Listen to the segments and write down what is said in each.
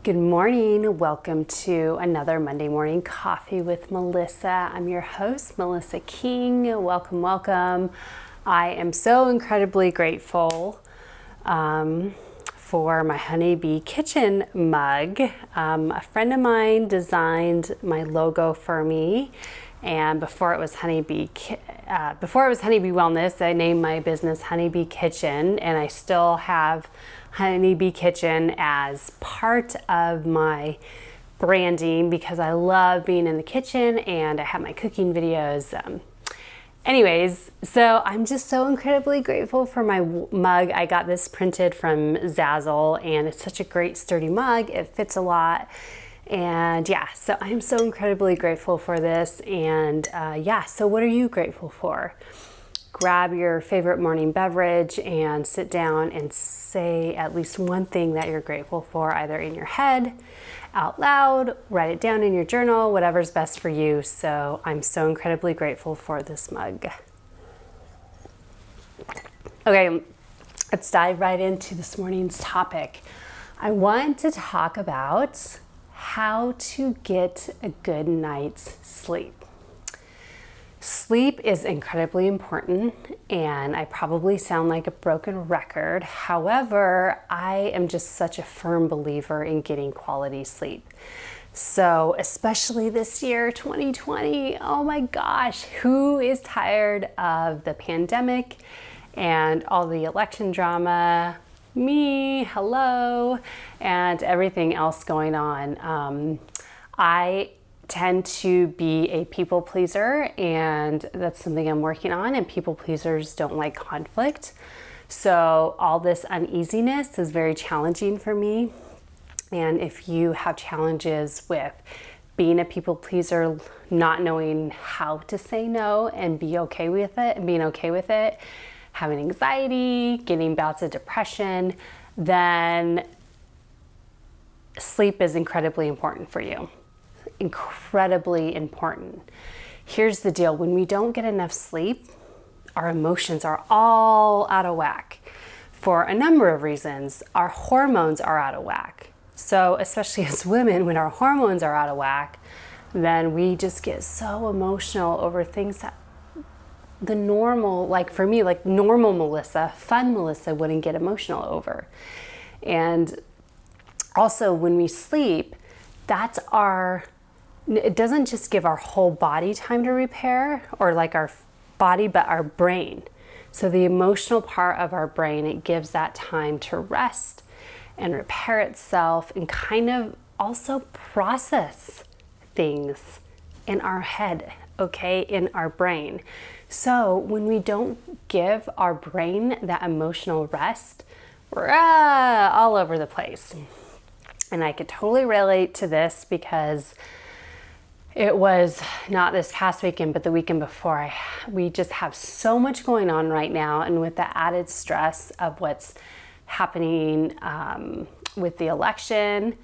Good morning. Welcome to another Monday Morning Coffee with Melissa. I'm your host, Melissa King. Welcome, welcome. I am so incredibly grateful for my Honeybee Kitchen mug. A friend of mine designed my logo for me, and before it was Honeybee Wellness, I named my business Honeybee Kitchen, and I still have Honeybee Kitchen as part of my branding because I love being in the kitchen and I have my cooking videos. Anyways, so I'm just so incredibly grateful for my mug. I got this printed from Zazzle and it's such a great sturdy mug. It fits a lot. And yeah, so I'm so incredibly grateful for this. And so what are you grateful for? Grab your favorite morning beverage and sit down and say at least one thing that you're grateful for, either in your head, out loud, write it down in your journal, whatever's best for you. So I'm so incredibly grateful for this mug. Okay, let's dive right into this morning's topic. I want to talk about how to get a good night's sleep. Sleep is incredibly important, and I probably sound like a broken record. However, I am just such a firm believer in getting quality sleep. So, especially this year, 2020, oh my gosh, who is tired of the pandemic and all the election drama? Me, hello, and everything else going on. I tend to be a people pleaser, and that's something I'm working on, and people pleasers don't like conflict. So all this uneasiness is very challenging for me. And if you have challenges with being a people pleaser, not knowing how to say no and be okay with it and being okay with it, having anxiety, getting bouts of depression, then sleep is incredibly important for you. Incredibly important. Here's the deal. When we don't get enough sleep, our emotions are all out of whack for a number of reasons. Our hormones are out of whack. So especially as women, when our hormones are out of whack, then we just get so emotional over things that the normal, like for me, like normal Melissa, fun Melissa wouldn't get emotional over. And also when we sleep, it doesn't just give our whole body time to repair, or like our body, but our brain. So the emotional part of our brain, it gives that time to rest and repair itself and kind of also process things in our head, okay, in our brain. So when we don't give our brain that emotional rest, we're all over the place. And I could totally relate to this because it was not this past weekend, but the weekend before. We just have so much going on right now, and with the added stress of what's happening with the election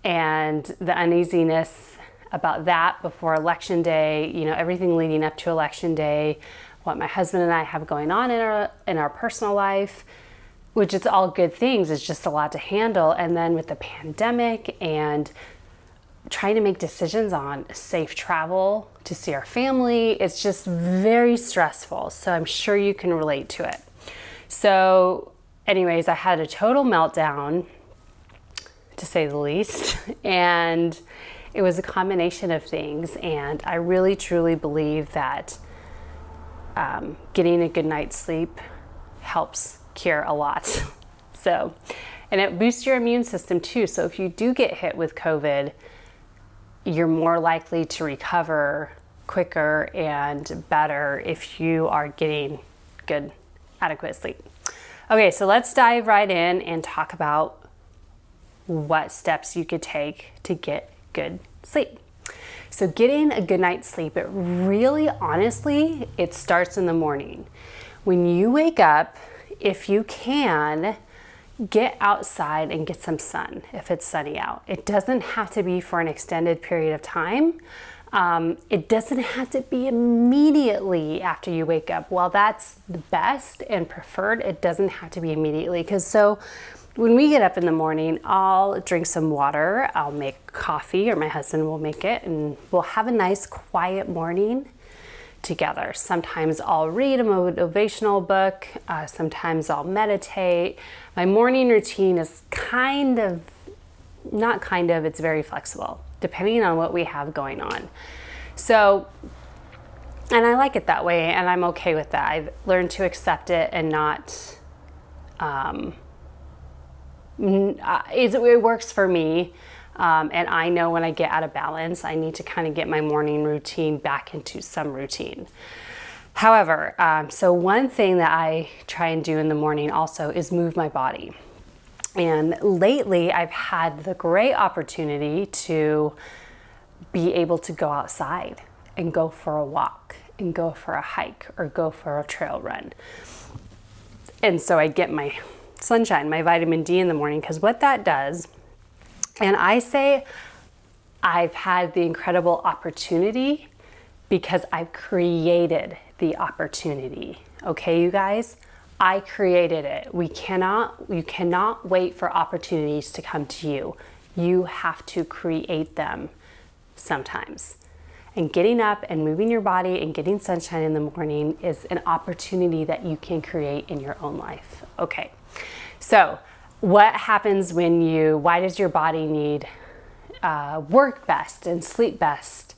and the uneasiness about that before election day, everything leading up to election day, what my husband and I have going on in our personal life, which is all good things. It's just a lot to handle. And then with the pandemic and trying to make decisions on safe travel to see our family, it's just very stressful. So I'm sure you can relate to it. So anyways, I had a total meltdown, to say the least. And it was a combination of things. And I really, truly believe that getting a good night's sleep helps cure a lot. So, and it boosts your immune system too. So if you do get hit with COVID, you're more likely to recover quicker and better if you are getting good, adequate sleep. Okay, so let's dive right in and talk about what steps you could take to get good sleep. So getting a good night's sleep, it really, honestly, it starts in the morning. When you wake up, if you can, get outside and get some sun if it's sunny out. It doesn't have to be for an extended period of time. It doesn't have to be immediately after you wake up. While that's the best and preferred, it doesn't have to be immediately, because so when we get up in the morning, I'll drink some water, I'll make coffee, or my husband will make it, and we'll have a nice quiet morning together. Sometimes I'll read a motivational book, sometimes I'll meditate. My morning routine is it's very flexible, depending on what we have going on. So, and I like it that way, and I'm okay with that. I've learned to accept it and not, it works for me. And I know when I get out of balance, I need to kind of get my morning routine back into some routine. However, so one thing that I try and do in the morning also is move my body. And lately I've had the great opportunity to be able to go outside and go for a walk and go for a hike or go for a trail run. And so I get my sunshine, my vitamin D in the morning, because what that does, and I say I've had the incredible opportunity because I've created the opportunity. Okay, you guys, I created it. You cannot wait for opportunities to come to you. You have to create them sometimes. And getting up and moving your body and getting sunshine in the morning is an opportunity that you can create in your own life. Okay, so what happens why does your body need work best and sleep best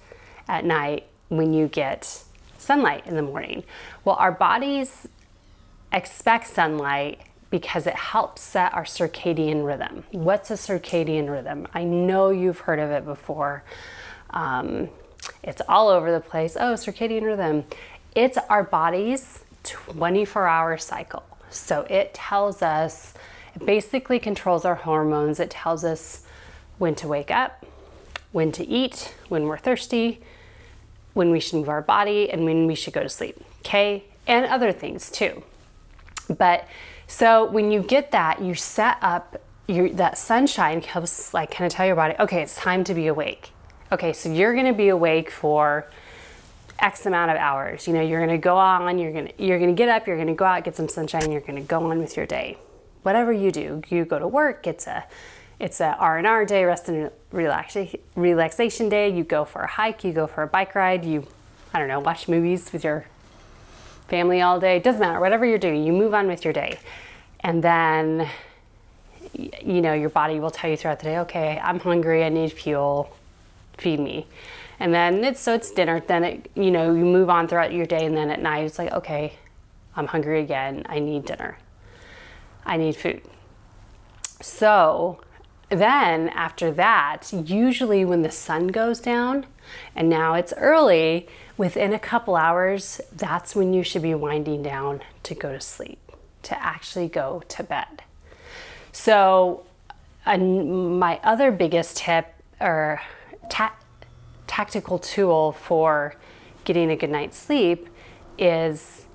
at night when you get sunlight in the morning? Well, our bodies expect sunlight because it helps set our circadian rhythm. What's a circadian rhythm? I know you've heard of it before. It's all over the place. Oh, circadian rhythm. It's our body's 24-hour cycle. So it tells us, it basically controls our hormones. It tells us when to wake up, when to eat, when we're thirsty, when we should move our body, and when we should go to sleep. Okay? And other things too. But so when you get that, you set up that sunshine helps like kind of tell your body, okay, it's time to be awake. Okay, so you're going to be awake for X amount of hours. You know, you're going to go on, you're going to get up, you're going to go out, get some sunshine, you're going to go on with your day. Whatever you do, you go to work, it's a R&R day, rest and relaxation day, you go for a hike, you go for a bike ride, watch movies with your family all day. It doesn't matter, whatever you're doing, you move on with your day. And then, your body will tell you throughout the day, okay, I'm hungry, I need fuel, feed me. And then it's dinner, then you move on throughout your day, and then at night it's like, okay, I'm hungry again, I need dinner, I need food. So then after that, usually when the sun goes down, and now it's early, within a couple hours, that's when you should be winding down to go to sleep, to actually go to bed. So my other biggest tip or tactical tool for getting a good night's sleep is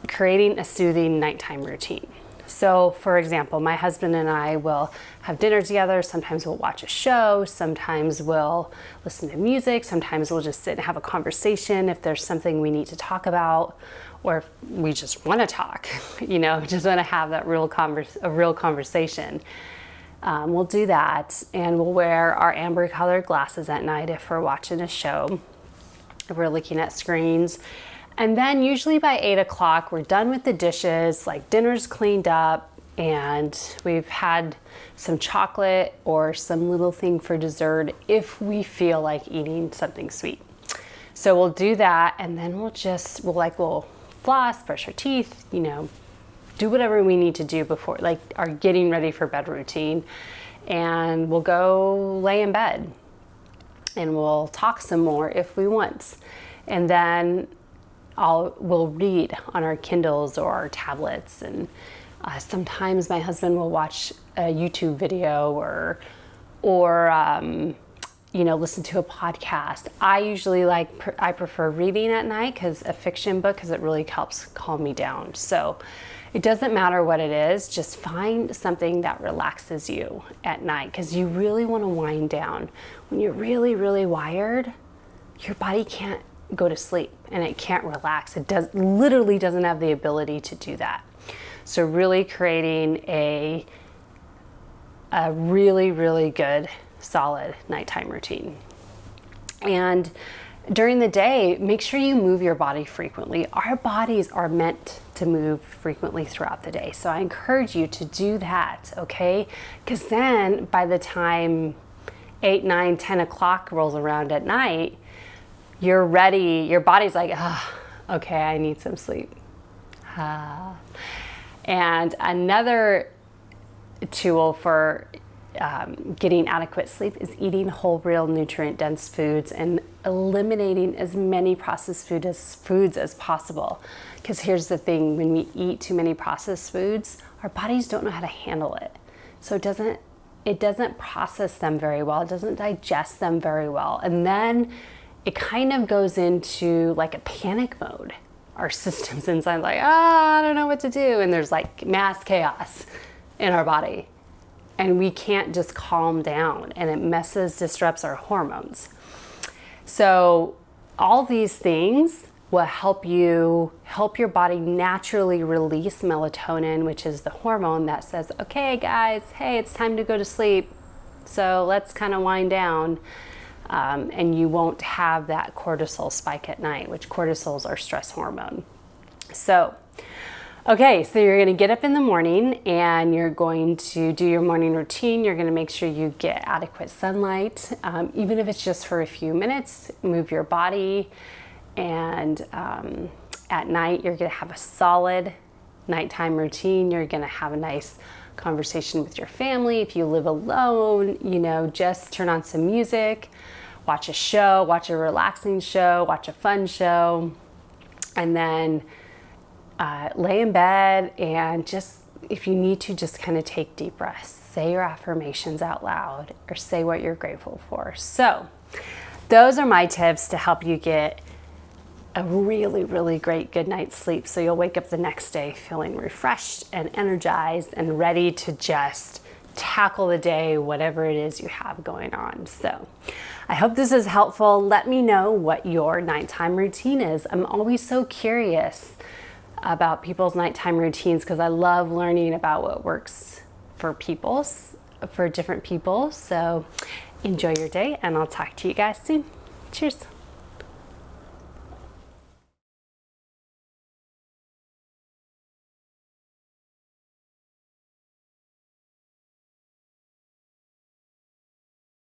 creating a soothing nighttime routine. So for example, my husband and I will have dinner together. Sometimes we'll watch a show, sometimes we'll listen to music, sometimes we'll just sit and have a conversation if there's something we need to talk about, or if we just want to talk, just want to have that real conversation. We'll do that, and we'll wear our amber colored glasses at night if we're watching a show, if we're looking at screens. And then usually by 8 o'clock, we're done with the dishes, like dinner's cleaned up, and we've had some chocolate or some little thing for dessert if we feel like eating something sweet. So we'll do that, and then we'll floss, brush our teeth, do whatever we need to do before, like our getting ready for bed routine, and we'll go lay in bed, and we'll talk some more if we want, and then we'll read on our Kindles or our tablets, and sometimes my husband will watch a YouTube video or listen to a podcast. I usually I prefer reading at night, because a fiction book, because it really helps calm me down. So it doesn't matter what it is, just find something that relaxes you at night, because you really want to wind down. When you're really, really wired, your body can't go to sleep and it can't relax. It literally doesn't have the ability to do that. So really creating a a really, really good, solid nighttime routine. And during the day, make sure you move your body frequently. Our bodies are meant to move frequently throughout the day. So I encourage you to do that, okay? Because then by the time 8, 9, 10 o'clock rolls around at night, you're ready. Your body's like, okay, I need some sleep. And another tool for getting adequate sleep is eating whole, real, nutrient-dense foods and eliminating as many processed foods as possible. Because here's the thing, when we eat too many processed foods, our bodies don't know how to handle it. So it doesn't process them very well. It doesn't digest them very well. And then it kind of goes into like a panic mode. Our systems inside like, I don't know what to do. And there's like mass chaos in our body. And we can't just calm down, and it disrupts our hormones. So all these things will help your body naturally release melatonin, which is the hormone that says, okay guys, hey, it's time to go to sleep. So let's kind of wind down. And you won't have that cortisol spike at night, which cortisol is our stress hormone. So you're going to get up in the morning and you're going to do your morning routine. You're going to make sure you get adequate sunlight, even if it's just for a few minutes. Move your body, and at night you're going to have a solid nighttime routine. You're going to have a nice conversation with your family. If you live alone, just turn on some music, watch a show, watch a relaxing show, watch a fun show, and then lay in bed and just, if you need to, just kind of take deep breaths. Say your affirmations out loud or say what you're grateful for. So those are my tips to help you get a really, really great good night's sleep, so you'll wake up the next day feeling refreshed and energized and ready to just tackle the day, whatever it is you have going on. So I hope this is helpful. Let me know what your nighttime routine is. I'm always so curious about people's nighttime routines because I love learning about what works for different people. So enjoy your day, and I'll talk to you guys soon. Cheers.